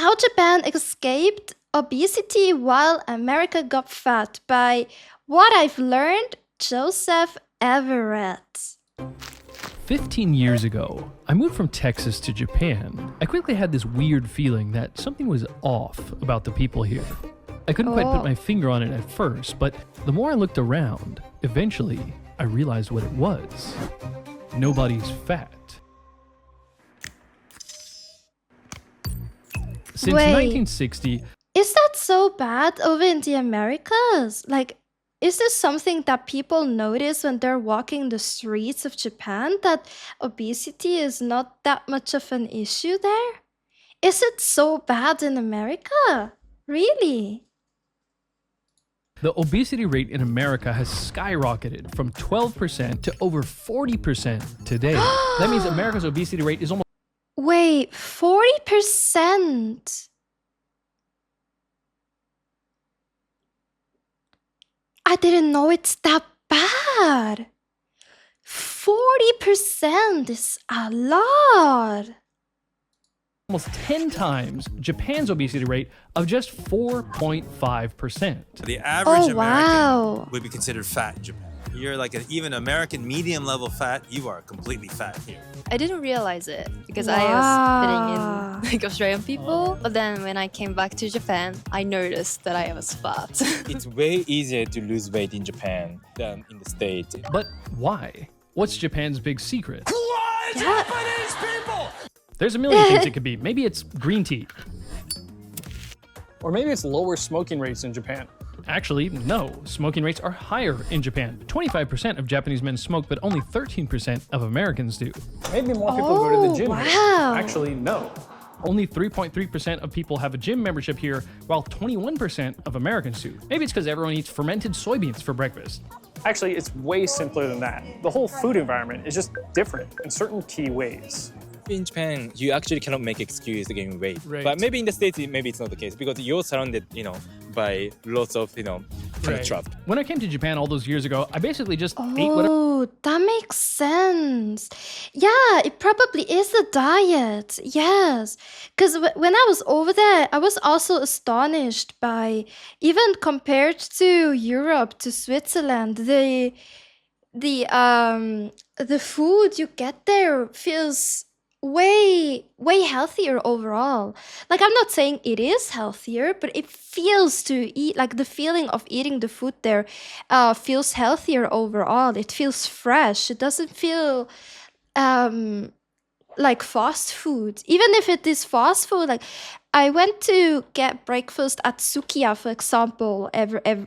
How Japan escaped obesity while America got fat by what I've learned, Joseph Everett. 15 years ago, I moved from Texas to Japan. I quickly had this weird feeling that something was off about the people here. I couldn't quite put my finger on it at first, but the more I looked around, eventually I realized what it was. Nobody's fat. Since Wait. 1960, Is that so bad over in the Americas? Like, is this something that people notice when they're walking the streets of Japan? That obesity is not that much of an issue there? Is it so bad in America? Really? the obesity rate in America has skyrocketed from 12% to over 40% today. That means America's obesity rate is almost... Wait, 40%? I didn't know it's that bad. 40% is a lot. almost 10 times Japan's obesity rate of just 4.5%. The average American wow. would be considered fat in Japan. You're like an even American medium level fat, you are completely fat here. I didn't realize it because I was fitting in like Australian people. But then when I came back to Japan, I noticed that I was fat. It's way easier to lose weight in Japan than in the States. But why? What's Japan's big secret? Why Japanese people? There's a million things it could be. Maybe it's green tea. Or maybe it's lower smoking rates in Japan. Actually, no. Smoking rates are higher in Japan. 25% of Japanese men smoke, but only 13% of Americans do. Maybe more people go to the gym here. Wow. Actually, no. Only 3.3% of people have a gym membership here, while 21% of Americans do. Maybe it's because everyone eats fermented soybeans for breakfast. Actually, it's way simpler than that. The whole food environment is just different in certain key ways. In Japan, you actually cannot make excuse to gain weight. Right. But maybe in the States, maybe it's not the case because you're surrounded, by lots of, food trucks. When I came to Japan all those years ago, I basically just ate whatever. Oh, that makes sense. Yeah, it probably is the diet. Yes. Because when I was over there, I was also astonished by, even compared to Europe, to Switzerland, the food you get there feels way healthier overall. Like, I'm not saying it is healthier, but it feels to eat, like the feeling of eating the food there feels healthier overall. It feels fresh. It doesn't feel like fast food. Even if it is fast food, like I went to get breakfast at Sukiya, for example,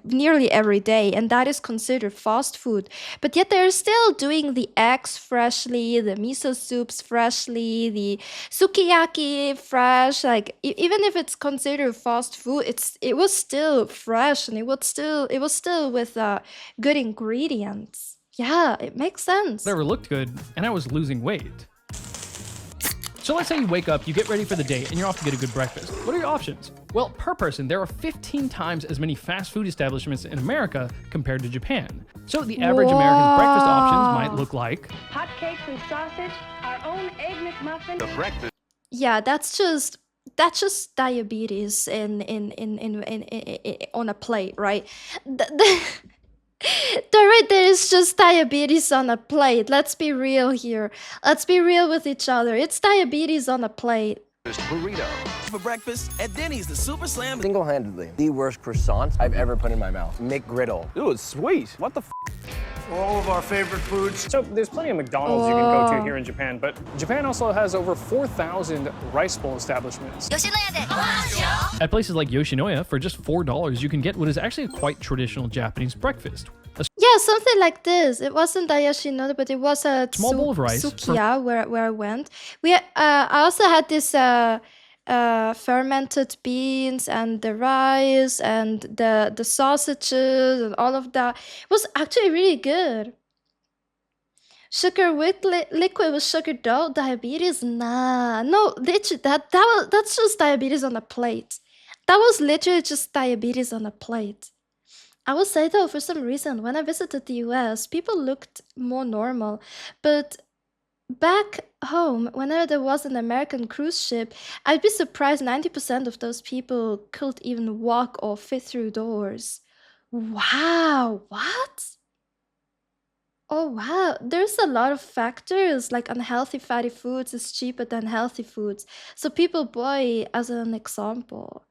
nearly every day, and that is considered fast food. But yet they're still doing the eggs freshly, the miso soups freshly, the sukiyaki fresh. Like even if it's considered fast food, it was still fresh, and it was still with good ingredients. Yeah, it makes sense. Whatever looked good, and I was losing weight. So let's say you wake up, you get ready for the day, and you're off to get a good breakfast. What are your options? Well, per person, there are 15 times as many fast food establishments in America compared to Japan. So the average American's breakfast options might look like hot cakes and sausage, our own egg McMuffin. The breakfast. Yeah, that's just diabetes in on a plate, right? Right there is just diabetes on a plate. Let's be real here. Let's be real with each other. It's diabetes on a plate. Burrito. For breakfast at Denny's, the Super Slam. Single-handedly, the worst croissants I've ever put in my mouth. McGriddle. Ooh, it's sweet. What the f? All of our favorite foods. So there's plenty of McDonald's you can go to here in Japan, but Japan also has over 4,000 rice bowl establishments. at places like Yoshinoya, for just $4, you can get what is actually a quite traditional Japanese breakfast. Yeah, something like this. It wasn't a Yoshinoya, but it was a Small bowl of rice Sukiya where I went. I also had this fermented beans and the rice and the sausages and all of that. It was actually really good. Sugar with liquid with sugar though, diabetes? Nah, no, literally that's just diabetes on a plate. That was literally just diabetes on a plate. I will say though, for some reason, when I visited the US, people looked more normal, but back home, whenever there was an American cruise ship, I'd be surprised 90% of those people couldn't even walk or fit through doors. Wow, what? Oh wow, there's a lot of factors like unhealthy fatty foods is cheaper than healthy foods. So people buy as an example.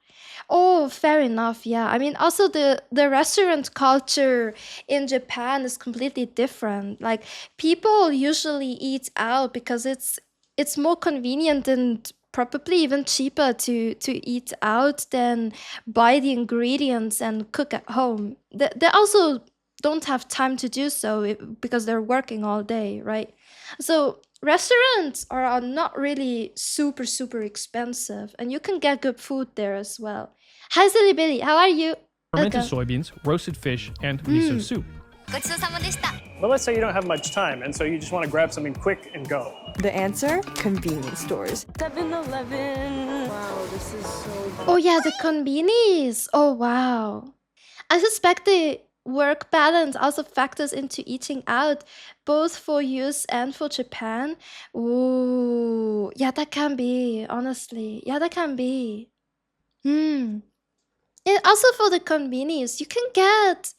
Oh, fair enough. Yeah. I mean, also the restaurant culture in Japan is completely different. Like people usually eat out because it's more convenient and probably even cheaper to eat out than buy the ingredients and cook at home. They also don't have time to do so because they're working all day, right? So restaurants are not really super expensive, and you can get good food there as well. Hi, Silly Billy. How are you? Fermented Welcome. soybeans, roasted fish, and miso soup. But let's say you don't have much time, and so you just want to grab something quick and go. The answer? Convenience stores. 7-Eleven. Wow, this is so good. Oh yeah, the convenience. Oh wow. I suspect the work balance also factors into eating out, both for US and for Japan. Ooh, yeah, that can be, honestly. Yeah, that can be. Hmm. And also for the convenience, you can get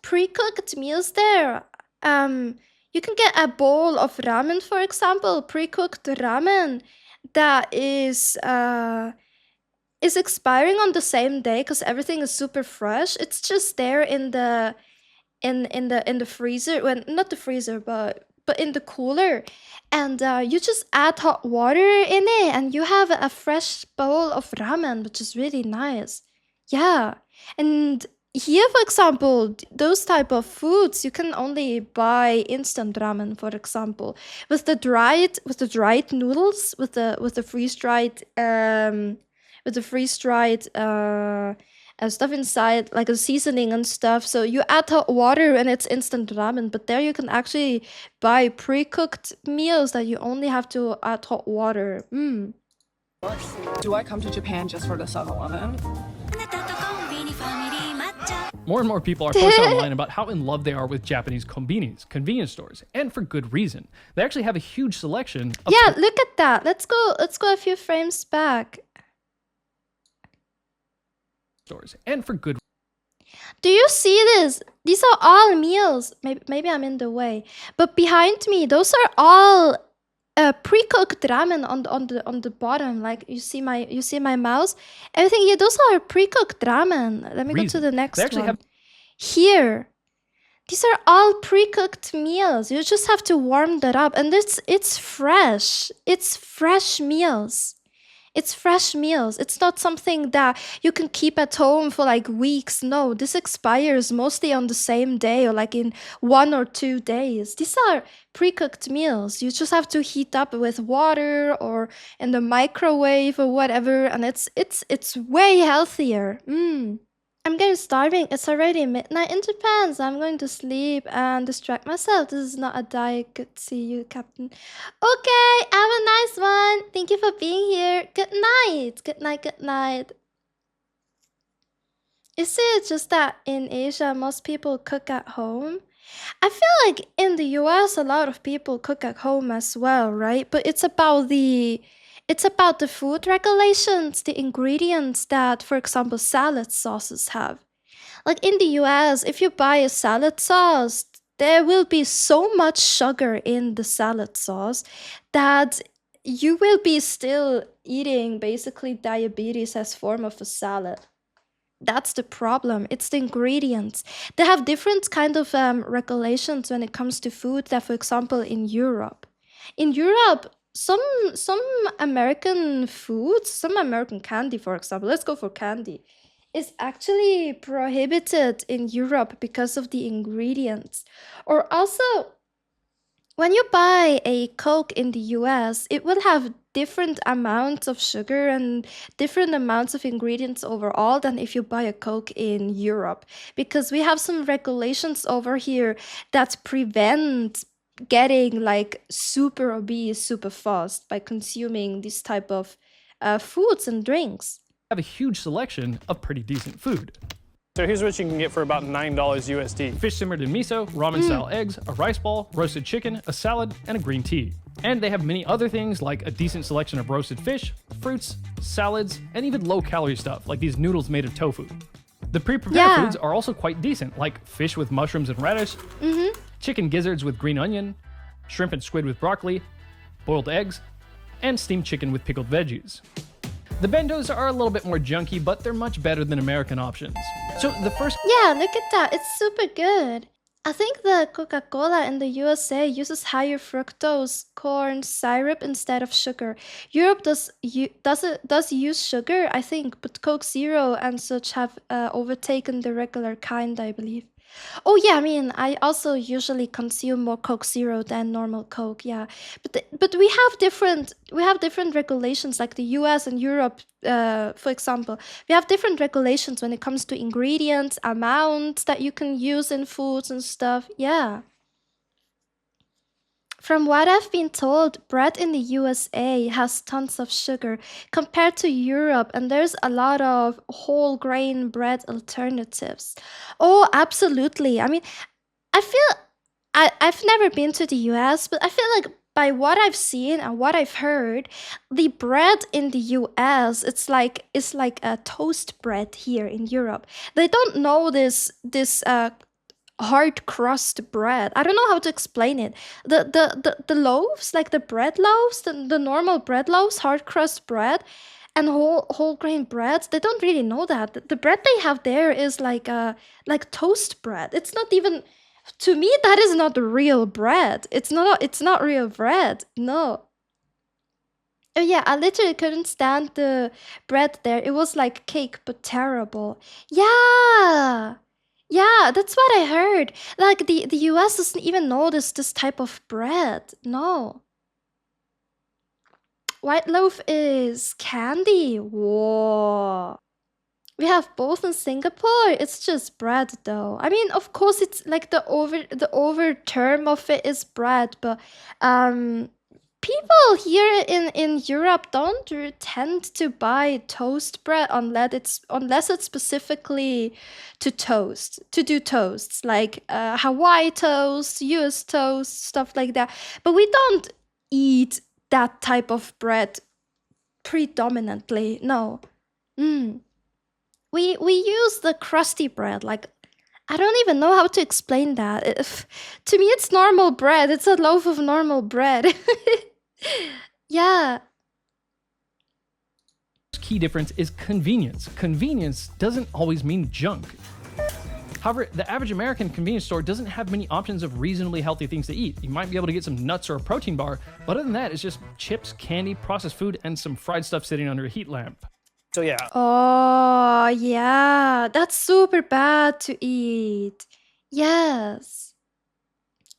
pre-cooked meals there. You can get a bowl of ramen, for example, pre-cooked ramen that is expiring on the same day because everything is super fresh. It's just there in the freezer, well, not the freezer, but in the cooler, and you just add hot water in it, and you have a fresh bowl of ramen, which is really nice. Yeah, and here, for example, those type of foods you can only buy instant ramen, for example, with the dried noodles, with the freeze dried stuff inside, like a seasoning and stuff. So you add hot water and it's instant ramen. But there you can actually buy pre-cooked meals that you only have to add hot water. Do I come to Japan just for the 7-Eleven? More and more people are posting online about how in love they are with Japanese convenience stores, and for good reason. They actually have a huge selection of Yeah, look at that. Let's go a few frames back. stores, and for good. Do you see this? These are all meals. Maybe I'm in the way, but behind me, those are all pre-cooked ramen on the bottom. Like you see my mouse. Everything here. Those are pre-cooked ramen. Let me go to the next one. Here, these are all pre-cooked meals. You just have to warm that up, and it's fresh. It's fresh meals. It's fresh meals. It's not something that you can keep at home for like weeks. No, this expires mostly on the same day or like in 1 or 2 days. These are pre-cooked meals. You just have to heat up with water or in the microwave or whatever, and it's way healthier. I'm getting starving. It's already midnight in Japan, so I'm going to sleep and distract myself. This is not a diet. Good to see you, Captain. Okay, have a nice one. Thank you for being here. Good night. Good night, good night. Is it just that in Asia, most people cook at home? I feel like in the US, a lot of people cook at home as well, right? But it's about the food regulations, the ingredients that, for example, salad sauces have. Like in the US, if you buy a salad sauce, there will be so much sugar in the salad sauce that you will be still eating basically diabetes as form of a salad. That's the problem. It's the ingredients. They have different kind of regulations when it comes to food that, for example, in Europe. In Europe, some American foods, some American candy, for example, let's go for candy, is actually prohibited in Europe because of the ingredients. Or also, when you buy a Coke in the US, it will have different amounts of sugar and different amounts of ingredients overall than if you buy a Coke in Europe. Because we have some regulations over here that prevent getting like super obese super fast by consuming this type of foods and drinks. Have a huge selection of pretty decent food. So here's what you can get for about $9 USD. Fish simmered in miso, ramen-style eggs, a rice ball, roasted chicken, a salad, and a green tea. And they have many other things like a decent selection of roasted fish, fruits, salads, and even low-calorie stuff like these noodles made of tofu. The pre-prepared foods are also quite decent, like fish with mushrooms and radish, chicken gizzards with green onion, shrimp and squid with broccoli, boiled eggs, and steamed chicken with pickled veggies. The bentos are a little bit more junky, but they're much better than American options. So the first... Yeah, look at that. It's super good. I think the Coca-Cola in the USA uses higher fructose corn syrup instead of sugar. Europe does use sugar, I think, but Coke Zero and such have overtaken the regular kind, I believe. Oh yeah, I mean, I also usually consume more Coke Zero than normal Coke. Yeah, but we have different regulations, like the US and Europe, for example. We have different regulations when it comes to ingredients, amounts that you can use in foods and stuff. Yeah. From what I've been told, bread in the USA has tons of sugar compared to Europe, and there's a lot of whole grain bread alternatives. Oh, absolutely. I mean, I've never been to the US, but I feel like by what I've seen and what I've heard, the bread in the US, it's like a toast bread here in Europe. They don't know this hard crust bread. I don't know how to explain it. The loaves, like the bread loaves, the normal bread loaves, hard crust bread, and whole grain breads, they don't really know that. The bread they have there is like toast bread. It's not even, to me, that is not real bread. It's not real bread. No. Oh yeah, I literally couldn't stand the bread there. It was like cake, but terrible. Yeah. Yeah, that's what I heard. Like the US doesn't even know this type of bread. No. White loaf is candy. Whoa. We have both in Singapore. It's just bread though. I mean, of course it's like the over term of it is bread, but people here in Europe don't tend to buy toast bread unless it's specifically to do toasts, like Hawaii toast, US toast, stuff like that. But we don't eat that type of bread predominantly. No. We use the crusty bread. Like, I don't even know how to explain that. To me, it's normal bread. It's a loaf of normal bread. Yeah. Key difference is convenience. Convenience doesn't always mean junk. However, the average American convenience store doesn't have many options of reasonably healthy things to eat. You might be able to get some nuts or a protein bar, but other than that, it's just chips, candy, processed food, and some fried stuff sitting under a heat lamp. So yeah. Oh, yeah. That's super bad to eat. Yes.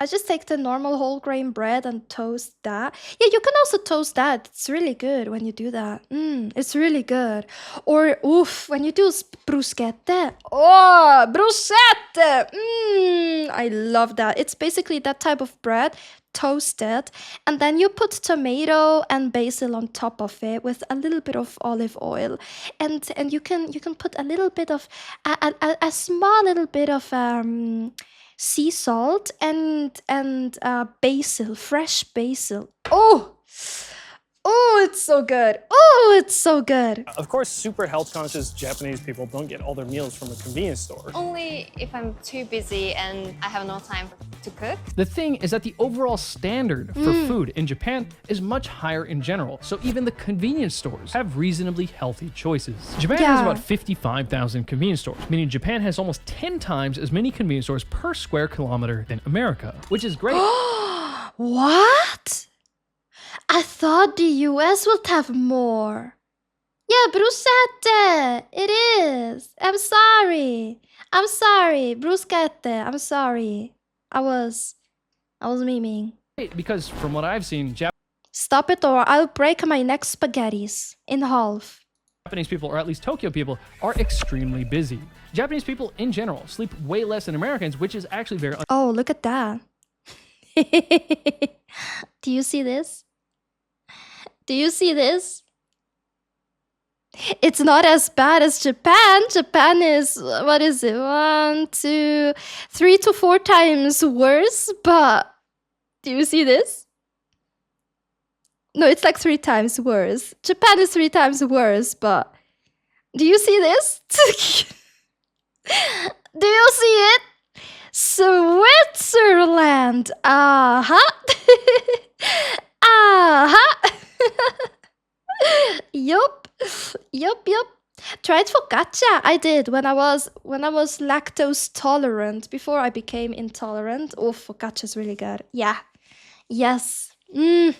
I just take the normal whole grain bread and toast that. Yeah, you can also toast that. It's really good when you do that. It's really good. Or, oof, when you do bruschetta. Oh, bruschetta! I love that. It's basically that type of bread, toasted, and then you put tomato and basil on top of it with a little bit of olive oil, and you can put a little bit of a small little bit of sea salt and basil, fresh basil. Oh, it's so good. Oh, it's so good. Of course, super health conscious Japanese people don't get all their meals from a convenience store. Only if I'm too busy and I have no time to cook. The thing is that the overall standard for food in Japan is much higher in general, so even the convenience stores have reasonably healthy choices. Japan has about 55,000 convenience stores, meaning Japan has almost 10 times as many convenience stores per square kilometer than America, which is great. What? I thought the US would have more. Yeah, bruschetta. It is. I'm sorry. Bruschetta. I'm sorry. I was memeing. Because from what I've seen, Stop it or I'll break my neck spaghettis in half. Japanese people, or at least Tokyo people, are extremely busy. Japanese people in general sleep way less than Americans, which is actually very Oh, look at that. Do you see this? Do you see this? It's not as bad as Japan. Japan is, what is it? 1, 2, 3 to 4 times worse. But do you see this? No, it's like 3 times worse. Japan is 3 times worse, but do you see this? Do you see it? Switzerland. Aha. Yup. Yup. Tried focaccia. I did when I was lactose tolerant before I became intolerant. Oh, focaccia is really good. Yeah. Yes. And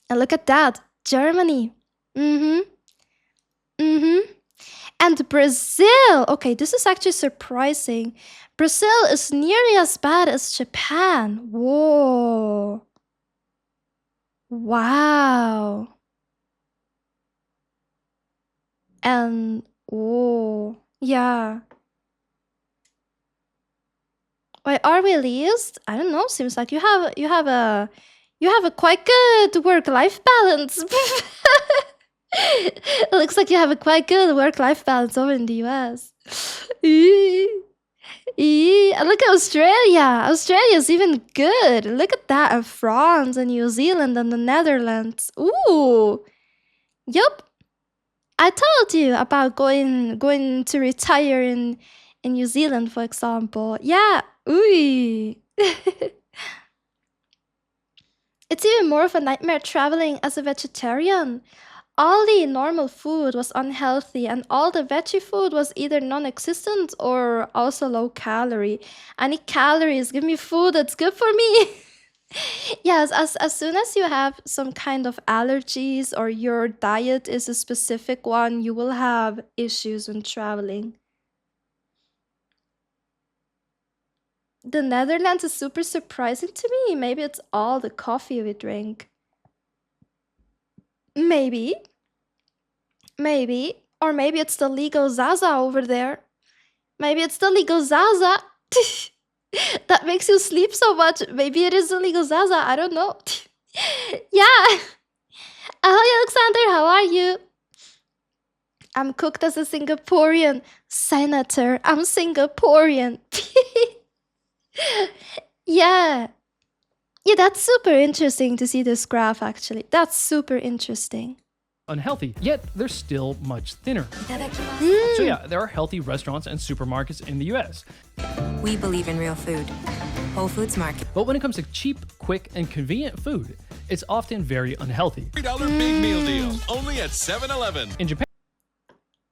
look at that. Germany. And Brazil. Okay, this is actually surprising. Brazil is nearly as bad as Japan. Whoa. Wow. And oh, yeah. Why are we least? I don't know. Seems like you have a quite good work-life balance. It looks like you have a quite good work-life balance over in the US. And look at Australia. Australia's even good. Look at that. And France and New Zealand and the Netherlands. Ooh. Yup. I told you about going to retire in New Zealand, for example. Yeah. Ooh. It's even more of a nightmare traveling as a vegetarian. All the normal food was unhealthy, and all the veggie food was either non-existent or also low calorie. I need calories. Give me food that's good for me. Yes, as soon as you have some kind of allergies or your diet is a specific one, you will have issues when traveling. The Netherlands is super surprising to me. Maybe it's all the coffee we drink. Maybe. Or maybe it's the legal Zaza over there. Maybe it's the legal Zaza. That makes you sleep so much. Maybe it is the legal Zaza. I don't know. Yeah. Ahoy, Alexander. How are you? I'm cooked as a Singaporean senator. I'm Singaporean. Yeah. Yeah, that's super interesting to see this graph, actually. That's super interesting. Unhealthy, yet they're still much thinner. So yeah, there are healthy restaurants and supermarkets in the US. We believe in real food. Whole Foods Market. But when it comes to cheap, quick, and convenient food, it's often very unhealthy. $3 big meal deal, only at 7-Eleven. In Japan,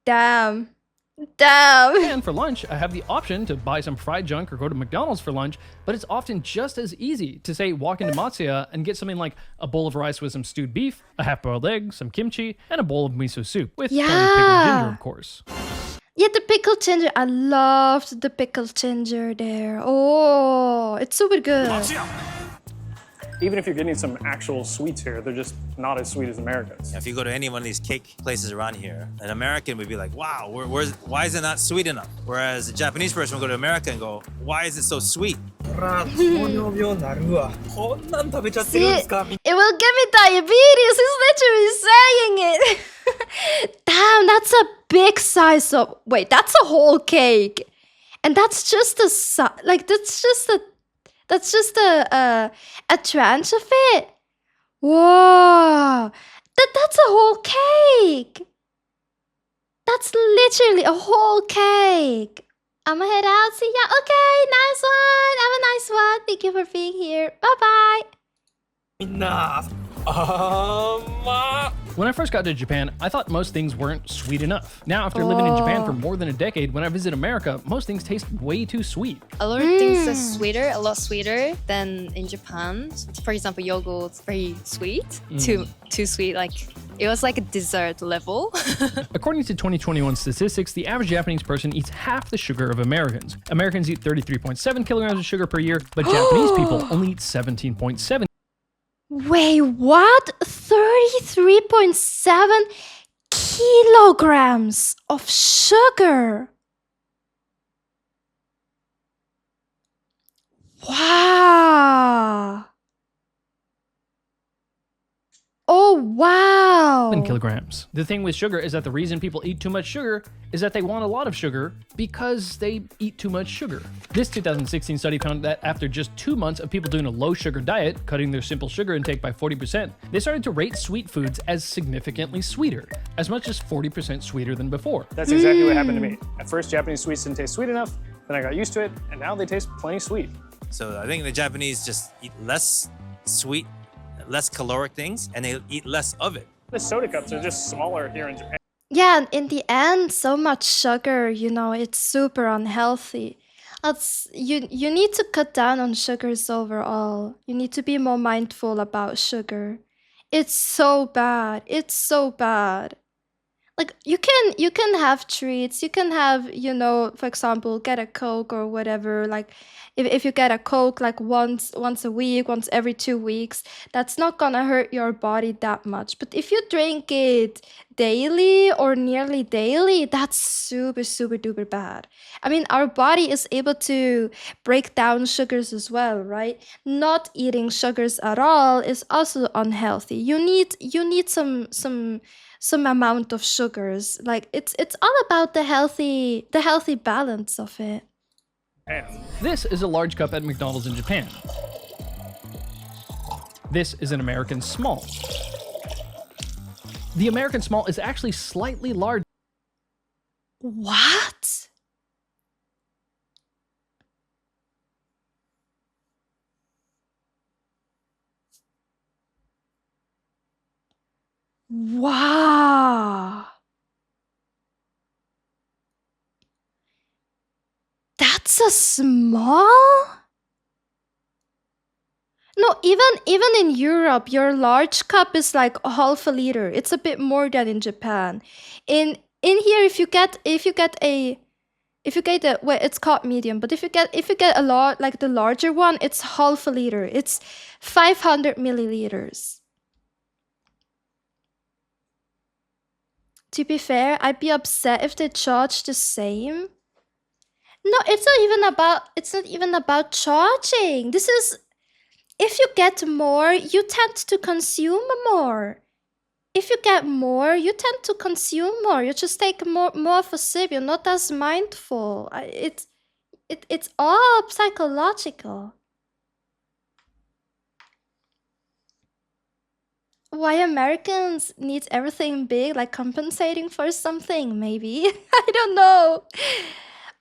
Damn. and for lunch, I have the option to buy some fried junk or go to McDonald's for lunch, but it's often just as easy to say walk into Matsuya and get something like a bowl of rice with some stewed beef, a half-boiled egg, some kimchi, and a bowl of miso soup with plenty of pickled ginger, of course. Yeah, the pickled ginger. I loved the pickled ginger there. Oh, it's super good. Even if you're getting some actual sweets here, they're just not as sweet as Americans. If you go to any one of these cake places around here, an American would be like, wow, why is it not sweet enough? Whereas a Japanese person would go to America and go, why is it so sweet? See, it will give me diabetes. He's literally saying it. Damn, that's a big size of... Wait, that's a whole cake. And that's just a... That's just a tranche of it. Whoa. That's a whole cake. That's literally a whole cake. I'ma head out. See ya. Okay, nice one. Have a nice one. Thank you for being here. Bye-bye. When I first got to Japan, I thought most things weren't sweet enough. Now, after living in Japan for more than a decade, when I visit America, most things taste way too sweet. A lot of things are sweeter, a lot sweeter than in Japan. For example, yogurt's very sweet, too sweet. Like it was like a dessert level. According to 2021 statistics, the average Japanese person eats half the sugar of Americans. Americans eat 33.7 kilograms of sugar per year, but Japanese people only eat 17.7. Wait, what? 33.7 kilograms of sugar. Wow. Oh, wow. Kilograms. The thing with sugar is that the reason people eat too much sugar is that they want a lot of sugar because they eat too much sugar. This 2016 study found that after just 2 months of people doing a low sugar diet, cutting their simple sugar intake by 40%, they started to rate sweet foods as significantly sweeter, as much as 40% sweeter than before. That's exactly what happened to me. At first, Japanese sweets didn't taste sweet enough, then I got used to it, and now they taste plenty sweet. So I think the Japanese just eat less sweet, less caloric things, and they eat less of it. The soda cups are just smaller here in Japan. Yeah, and in the end, so much sugar, you know, it's super unhealthy. You need to cut down on sugars overall. You need to be more mindful about sugar. It's so bad. It's so bad. Like you can have treats. You can have, you know, for example, get a Coke or whatever. Like if you get a Coke like once a week, once every 2 weeks, that's not gonna hurt your body that much. But if you drink it daily or nearly daily, that's super duper bad. I mean, our body is able to break down sugars as well, right? Not eating sugars at all is also unhealthy. You need some amount of sugars. Like it's all about the healthy balance of it. This is a large cup at McDonald's in Japan. This is an American small. The American small is actually slightly larger. What? Wow. That's a small? No, even in Europe, your large cup is like a half a liter. It's a bit more than in Japan. In here, if you get a well, it's called medium, but if you get a lot like the larger one, it's half a liter. It's 500 milliliters. To be fair, I'd be upset if they charge the same. No, it's not even about charging. This is, if you get more, you tend to consume more. If you get more, you tend to consume more. You just take more of a sip. You're not as mindful. It's all psychological. Why Americans need everything big, like compensating for something, maybe. I don't know.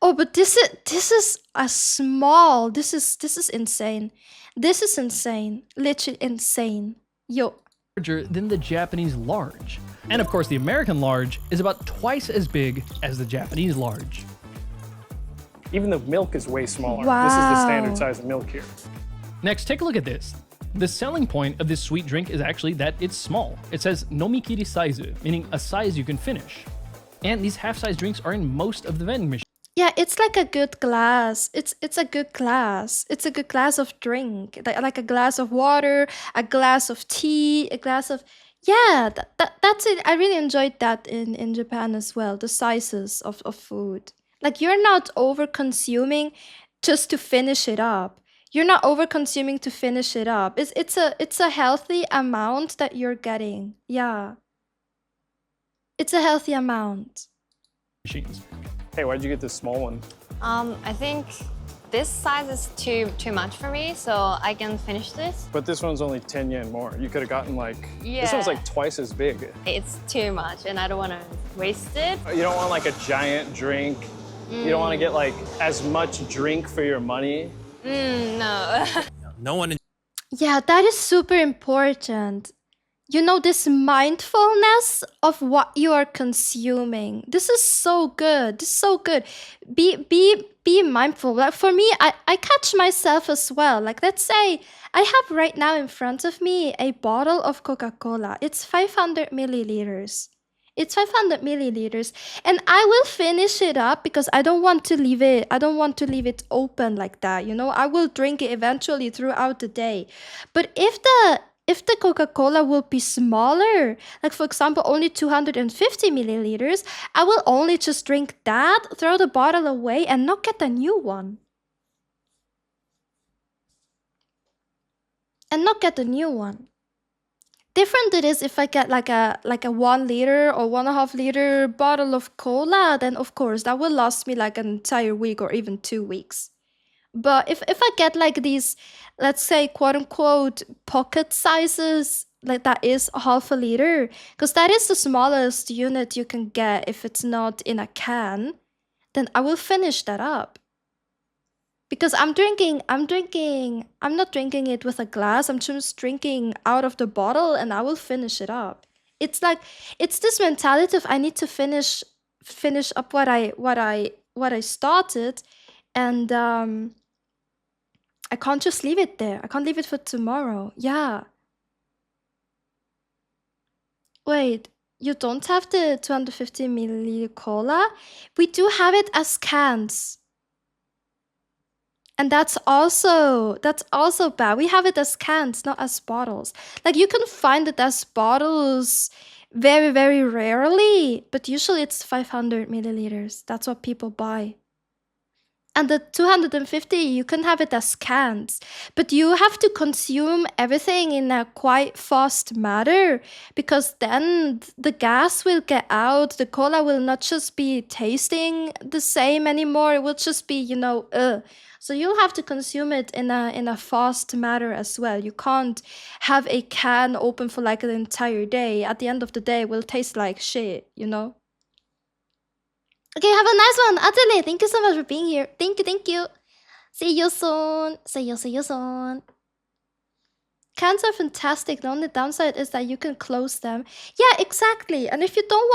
Oh, but this is a small. This is insane. This is insane. Literally insane. Yo. Larger than the Japanese large. And of course, the American large is about twice as big as the Japanese large. Even the milk is way smaller. Wow. This is the standard size of milk here. Next, take a look at this. The selling point of this sweet drink is actually that it's small. It says nomikiri saizu, meaning a size you can finish. And these half-size drinks are in most of the vending machines. Yeah, it's like a good glass. It's a good glass. It's a good glass of drink. Like a glass of water, a glass of tea, a glass of... Yeah, that's it. I really enjoyed that in Japan as well. The sizes of food. Like you're not over-consuming just to finish it up. You're not over-consuming to finish it up. It's a healthy amount that you're getting. Yeah. It's a healthy amount. Machines. Hey, why'd you get this small one? I think this size is too much for me, so I can finish this. But this one's only 10 yen more. You could have gotten like, Yeah. This one's like twice as big. It's too much, and I don't want to waste it. You don't want like a giant drink. You don't want to get like as much drink for your money. No. No one. Yeah, that is super important. You know, this mindfulness of what you are consuming. This is so good. This is so good. Be mindful. Like for me, I catch myself as well. Like let's say I have right now in front of me a bottle of Coca-Cola. It's 500 milliliters. It's 500 milliliters, and I will finish it up because I don't want to leave it. I don't want to leave it open like that. You know, I will drink it eventually throughout the day. But if the Coca-Cola will be smaller, like for example, only 250 milliliters, I will only just drink that, throw the bottle away, and not get a new one. And not get a new one. Different it is if I get like a 1 liter or 1.5 liter bottle of cola, then of course that will last me like an entire week or even 2 weeks. But if I get like these, let's say, quote unquote, pocket sizes, like that is 1/2 liter, because that is the smallest unit you can get if it's not in a can, then I will finish that up. Because I'm not drinking it with a glass, I'm just drinking out of the bottle and I will finish it up. It's like, it's this mentality of I need to finish up what I started, and I can't just leave it there. I can't leave it for tomorrow. Yeah. Wait, you don't have the 250 milliliter cola? We do have it as cans. And that's also bad. We have it as cans, not as bottles. Like, you can find it as bottles very, very rarely, but usually it's 500 milliliters. That's what people buy. And the 250, you can have it as cans, but you have to consume everything in a quite fast manner, because then the gas will get out. The cola will not just be tasting the same anymore. It will just be, So you'll have to consume it in a fast manner as well. You can't have a can open for like an entire day. At the end of the day, it will taste like shit, Okay, have a nice one. Atelier, thank you so much for being here. Thank you. See you soon. See you soon. Cans are fantastic. The only downside is that you can close them. Yeah, exactly. And if you don't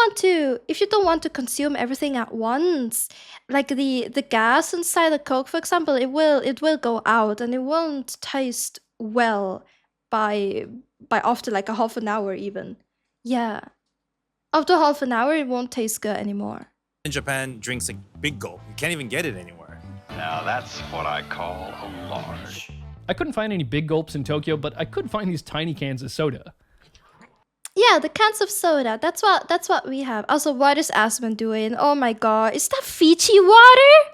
want to consume everything at once, like the gas inside the Coke, for example, it will go out and it won't taste well by after like a half an hour even. Yeah. After half an hour, it won't taste good anymore. In Japan, drinks like big gulp. You can't even get it anywhere. Now that's what I call a large. I couldn't find any big gulps in Tokyo, but I could find these tiny cans of soda. Yeah, the cans of soda. That's what we have. Also, what is Aspen doing? Oh my god, is that Fiji water?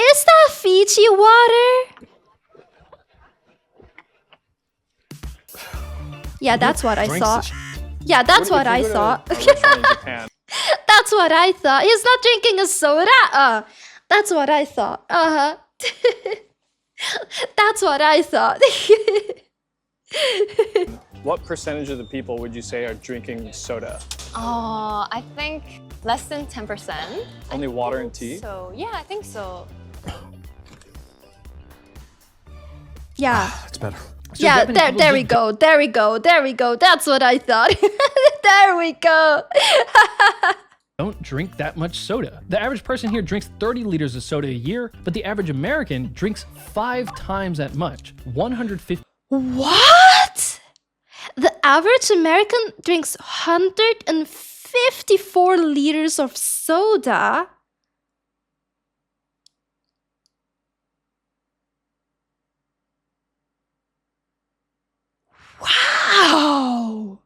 Is that Fiji water? Yeah, that's what I thought. Yeah, that's what I thought. That's what I thought. He's not drinking a soda. That's what I thought. That's what I thought. What percentage of the people would you say are drinking soda? Oh, I think less than 10%. Only water and tea? So, yeah, I think so. Yeah. It's better. So yeah, Japanese there we people go. There we go. That's what I thought. There we go. don't drink that much soda. The average person here drinks 30 liters of soda a year, but the average American drinks 5 times that much, 150. What? The average American drinks 154 liters of soda. Wow!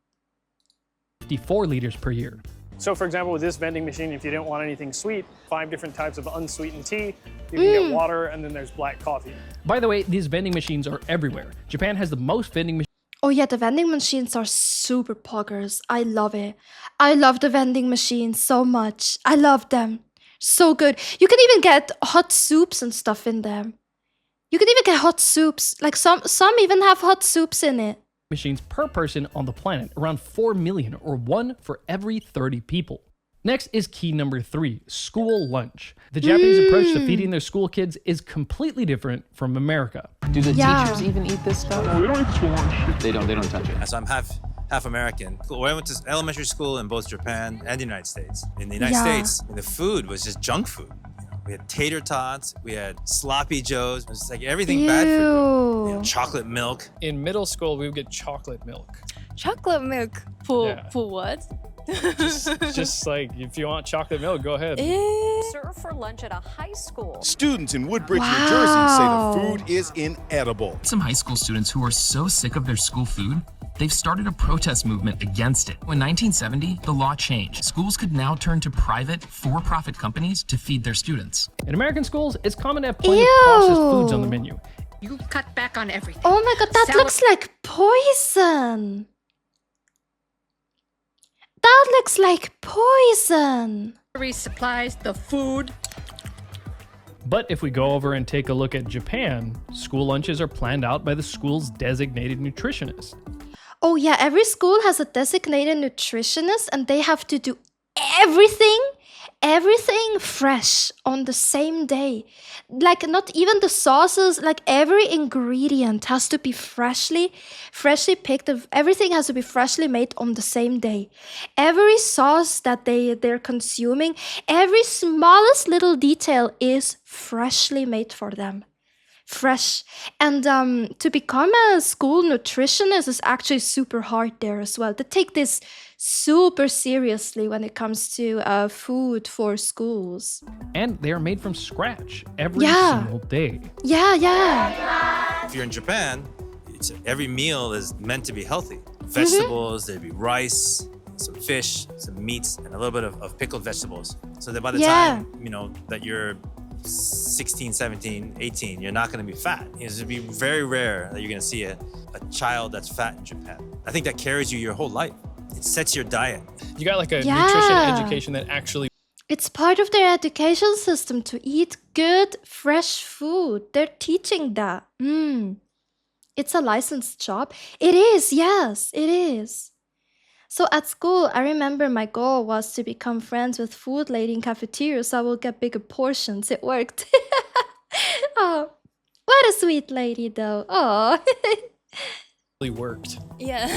54 liters per year. So for example, with this vending machine, if you didn't want anything sweet, 5 different types of unsweetened tea, you can get water, and then there's black coffee. By the way, these vending machines are everywhere. Japan has the most vending machines. Oh yeah, the vending machines are super poggers. I love it. I love the vending machines so much. I love them. So good. You can even get hot soups and stuff in them. You can even get hot soups. Like some even have hot soups in it. Machines per person on the planet, around 4 million, or 1 for every 30 people. Next is key number 3, school lunch. The Japanese approach to feeding their school kids is completely different from America. Do the teachers even eat this stuff? No, we don't eat school lunch. They don't touch it. So I'm half American. When I went to elementary school in both Japan and the United States. In the United States, the food was just junk food. We had tater tots, we had sloppy joes, it was like everything bad food. You know, chocolate milk. In middle school, we would get chocolate milk. Chocolate milk for what? just like, if you want chocolate milk, go ahead. Served for lunch at a high school. Students in Woodbridge, New Jersey say the food is inedible. Some high school students who are so sick of their school food, they've started a protest movement against it. In 1970, the law changed. Schools could now turn to private, for-profit companies to feed their students. In American schools, it's common to have plenty of processed foods on the menu. You cut back on everything. Oh my god, that looks like poison. That looks like poison. Supplies, the food. But if we go over and take a look at Japan, school lunches are planned out by the school's designated nutritionist. Oh yeah, every school has a designated nutritionist and they have to do everything fresh on the same day. Like not even the sauces, like every ingredient has to be freshly picked. Everything has to be freshly made on the same day. Every sauce that they're consuming, every smallest little detail is freshly made for them. Fresh. And to become a school nutritionist is actually super hard there as well. They take this super seriously when it comes to food for schools. And they are made from scratch every single day. Yeah. If you're in Japan, every meal is meant to be healthy. Vegetables, there'd be rice, some fish, some meats, and a little bit of pickled vegetables. So that by the time, that you're 16, 17, 18, you're not going to be fat. It's going to be very rare that you're going to see a child that's fat in Japan. I think that carries you your whole life. It sets your diet. You got like a nutrition education that actually... It's part of their education system to eat good, fresh food. They're teaching that. It's a licensed job. It is, yes, it is. So at school, I remember my goal was to become friends with food lady in cafeteria so I will get bigger portions. It worked. Oh, what a sweet lady though. Oh. worked. Yeah.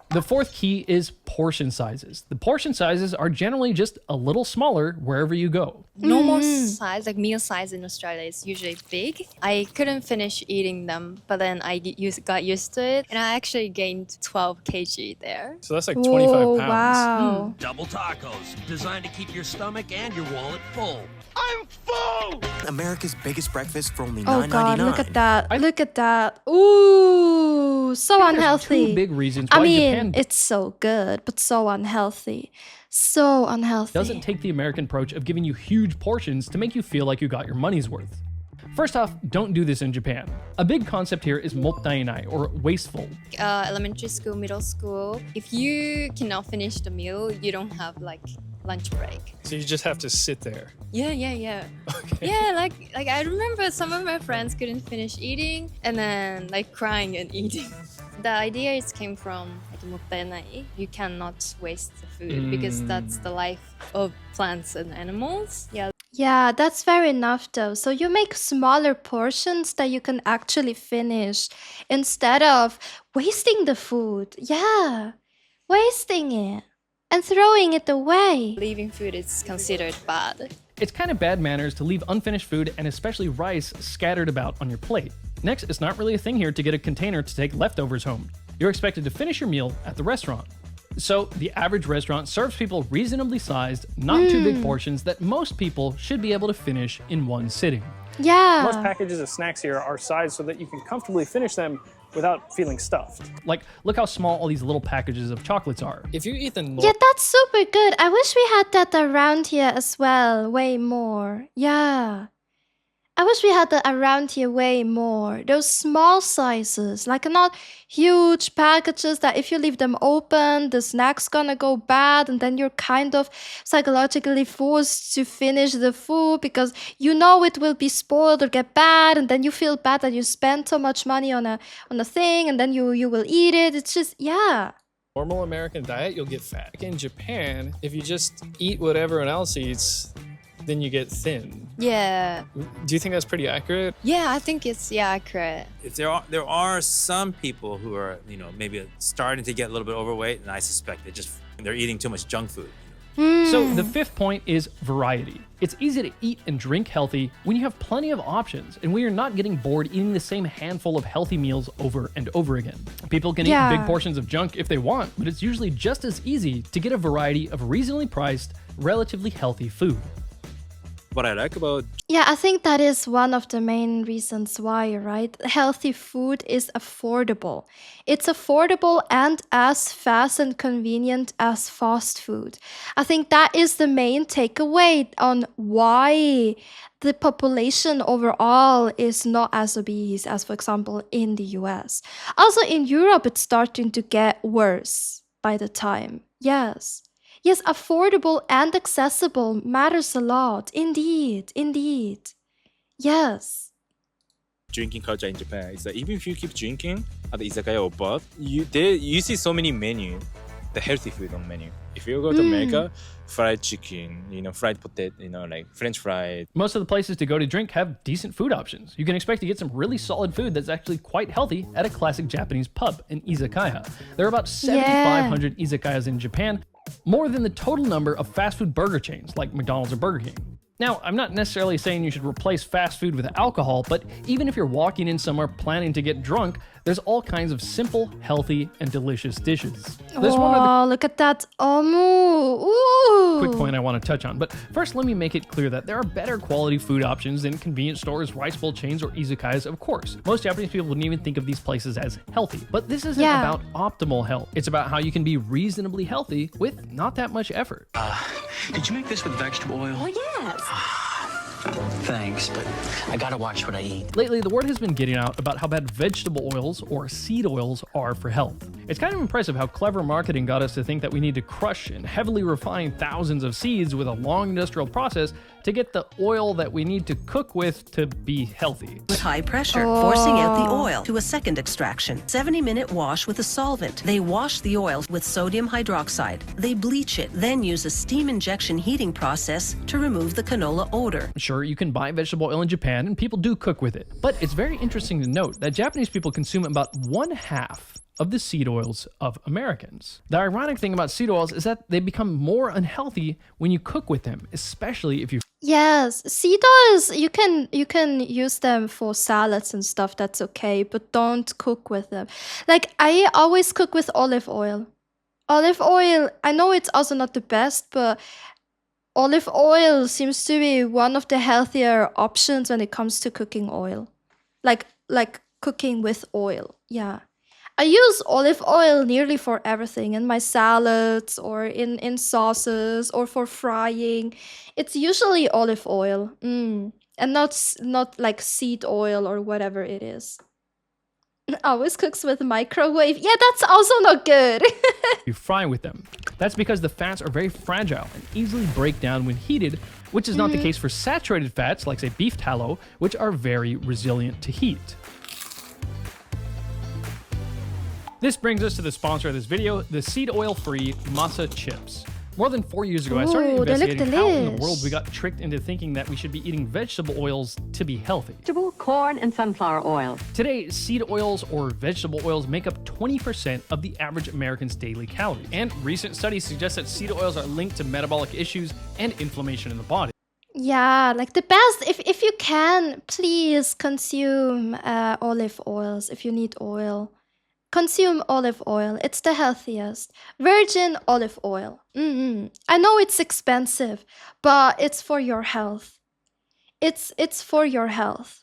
The fourth key is portion sizes. The portion sizes are generally just a little smaller wherever you go. Normal size, like meal size in Australia is usually big. I couldn't finish eating them, but then I got used to it, and I actually gained 12 kg there. So that's like 25 pounds. Wow. Double tacos, designed to keep your stomach and your wallet full. I'm full! America's biggest breakfast for only $9.99. Oh god, look at that. Look at that. Ooh, so unhealthy. Two big reasons why Japan it's so good, but so unhealthy. So unhealthy. Doesn't take the American approach of giving you huge portions to make you feel like you got your money's worth. First off, don't do this in Japan. A big concept here is mottainai, or wasteful. Elementary school, middle school, if you cannot finish the meal, you don't have like lunch break. So you just have to sit there. Yeah. Okay. Yeah, like I remember some of my friends couldn't finish eating and then like crying and eating. The idea came from like mottainai. You cannot waste the food because that's the life of plants and animals. Yeah, that's fair enough though. So you make smaller portions that you can actually finish instead of wasting the food. Yeah, wasting it and throwing it away. Leaving food is considered bad. It's kind of bad manners to leave unfinished food and especially rice scattered about on your plate. Next, it's not really a thing here to get a container to take leftovers home. You're expected to finish your meal at the restaurant. So the average restaurant serves people reasonably sized, not too big portions that most people should be able to finish in one sitting. Yeah. Most packages of snacks here are sized so that you can comfortably finish them without feeling stuffed. Like, look how small all these little packages of chocolates are. If you eat the Yeah, that's super good. I wish we had that around here as well, way more. Yeah. I wish we had that around here way more. Those small sizes, like not huge packages that if you leave them open, the snack's gonna go bad and then you're kind of psychologically forced to finish the food because you know it will be spoiled or get bad and then you feel bad that you spent so much money on a thing and then you will eat it. It's just, yeah. normal American diet, you'll get fat. In Japan, if you just eat what everyone else eats, then you get thin. Yeah. Do you think that's pretty accurate? Yeah, I think it's accurate. If there are some people who are, maybe starting to get a little bit overweight, and I suspect they're eating too much junk food. So the fifth point is variety. It's easy to eat and drink healthy when you have plenty of options and when you're not getting bored eating the same handful of healthy meals over and over again. People can eat big portions of junk if they want, but it's usually just as easy to get a variety of reasonably priced, relatively healthy food. what I like about Yeah, I think that is one of the main reasons why, right? Healthy food is affordable. It's affordable and as fast and convenient as fast food. I think that is the main takeaway on why the population overall is not as obese as, for example, in the US. Also, in Europe, it's starting to get worse by the time. Yes. Yes, affordable and accessible matters a lot. Indeed, indeed. Yes. drinking culture in Japan. It's like even if you keep drinking at the izakaya or bar, you see so many menu, the healthy food on menu. If you go to America, fried chicken, fried potato, like French fries. Most of the places to go to drink have decent food options. You can expect to get some really solid food that's actually quite healthy at a classic Japanese pub, an izakaya. There are about 7,500 izakayas in Japan, more than the total number of fast food burger chains like McDonald's or Burger King. Now, I'm not necessarily saying you should replace fast food with alcohol, but even if you're walking in somewhere planning to get drunk, there's all kinds of simple, healthy, and delicious dishes. There's one other look at that omu. Ooh. quick point I want to touch on, but first let me make it clear that there are better quality food options than convenience stores, rice bowl chains, or izakayas, of course. Most Japanese people wouldn't even think of these places as healthy, but this isn't about optimal health. It's about how you can be reasonably healthy with not that much effort. Did you make this with vegetable oil? Oh, yes. Thanks, but I gotta watch what I eat. Lately, the word has been getting out about how bad vegetable oils or seed oils are for health. It's kind of impressive how clever marketing got us to think that we need to crush and heavily refine thousands of seeds with a long industrial process to get the oil that we need to cook with to be healthy. With high pressure, forcing out the oil to a second extraction. 70-minute wash with a solvent. They wash the oil with sodium hydroxide. They bleach it, then use a steam injection heating process to remove the canola odor. Sure, you can buy vegetable oil in Japan and people do cook with it, but it's very interesting to note that Japanese people consume about 1/2 of the seed oils of Americans. The ironic thing about seed oils is that they become more unhealthy when you cook with them, especially if you Yes, seed oils, you can use them for salads and stuff, that's okay, but don't cook with them. Like, I always cook with olive oil. Olive oil, I know it's also not the best, but olive oil seems to be one of the healthier options when it comes to cooking oil. Like cooking with oil, yeah. I use olive oil nearly for everything, in my salads or in sauces or for frying. It's usually olive oil, and not like seed oil or whatever it is. Always cooks with microwave. Yeah, that's also not good. you fry with them. That's because the fats are very fragile and easily break down when heated, which is not the case for saturated fats like, say, beef tallow, which are very resilient to heat. This brings us to the sponsor of this video, the seed oil-free masa chips. More than 4 years ago, I started investigating how in the world we got tricked into thinking that we should be eating vegetable oils to be healthy. Vegetable, corn, and sunflower oil. Today, seed oils or vegetable oils make up 20% of the average American's daily calories. And recent studies suggest that seed oils are linked to metabolic issues and inflammation in the body. Yeah, like the best, if you can, please consume olive oils if you need oil. Consume olive oil. It's the healthiest. Virgin olive oil. I know it's expensive, but it's for your health. It's for your health.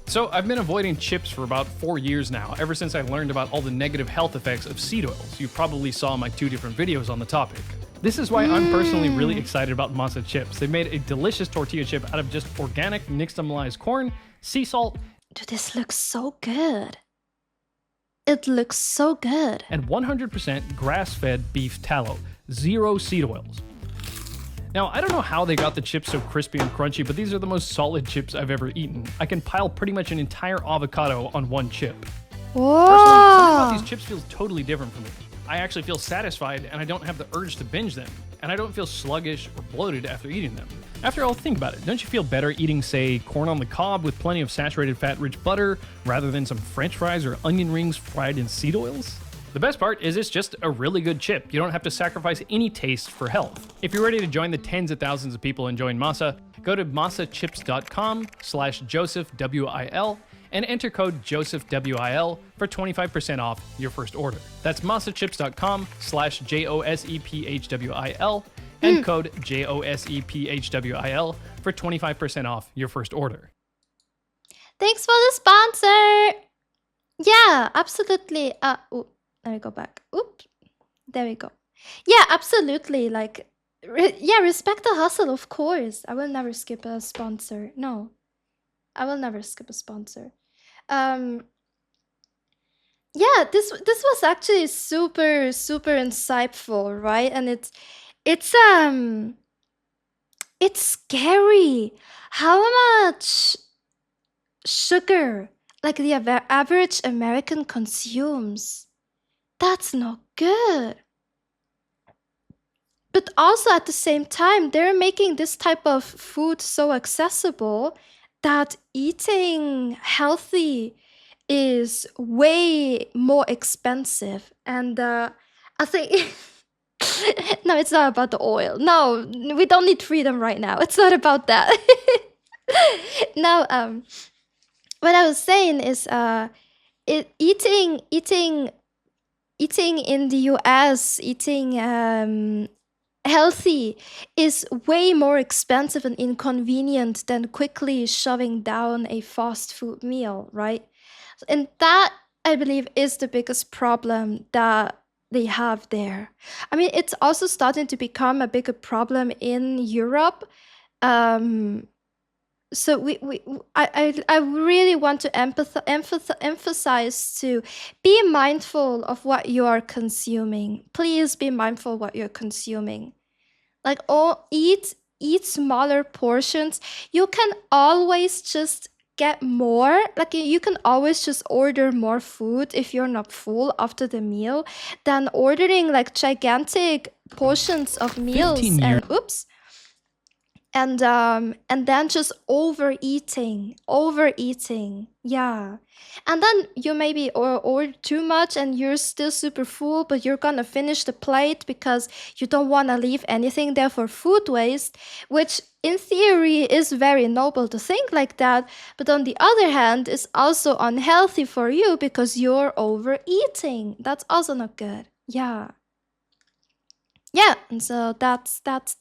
So I've been avoiding chips for about 4 years now, ever since I learned about all the negative health effects of seed oils. You probably saw my 2 different videos on the topic. This is why I'm personally really excited about masa chips. They made a delicious tortilla chip out of just organic nixtamalized corn, sea salt. Dude, this looks so good. It looks so good. And 100% grass-fed beef tallow, 0 seed oils. Now, I don't know how they got the chips so crispy and crunchy, but these are the most solid chips I've ever eaten. I can pile pretty much an entire avocado on one chip. Whoa. Personally, something about these chips feels totally different for me. I actually feel satisfied and I don't have the urge to binge them. And I don't feel sluggish or bloated after eating them. After all, think about it. Don't you feel better eating, say, corn on the cob with plenty of saturated fat-rich butter rather than some French fries or onion rings fried in seed oils? The best part is it's just a really good chip. You don't have to sacrifice any taste for health. If you're ready to join the tens of thousands of people enjoying masa, go to masachips.com/JosephWIL and enter code JosephWIL for 25% off your first order. That's masachips.com/JosephWIL and code JOSEPHWIL for 25% off your first order. Thanks for the sponsor. Yeah, absolutely. Let me go back. Oops. There we go. Yeah, absolutely. Like, respect the hustle, of course. I will never skip a sponsor. No, I will never skip a sponsor. Yeah, this was actually super insightful, right? And it's scary how much sugar like the average American consumes. That's not good. But also at the same time, they're making this type of food so accessible that eating healthy is way more expensive. And I think no, it's not about the oil. No, we don't need freedom right now. It's not about that. No, what I was saying is eating in the US, eating healthy is way more expensive and inconvenient than quickly shoving down a fast food meal, right? And that, I believe, is the biggest problem that they have there. I mean, it's also starting to become a bigger problem in Europe. So I really want to emphasize to be mindful of what you are consuming. Please be mindful of what you're consuming. Like, eat smaller portions. You can always just get more. Like, you can always just order more food if you're not full after the meal than ordering like gigantic portions of meals 15 years. and oops. And then just overeating. Yeah. And then you maybe order too much and you're still super full, but you're gonna finish the plate because you don't want to leave anything there for food waste, which in theory is very noble to think like that, but on the other hand is also unhealthy for you because you're overeating. That's also not good. Yeah. And so that's that.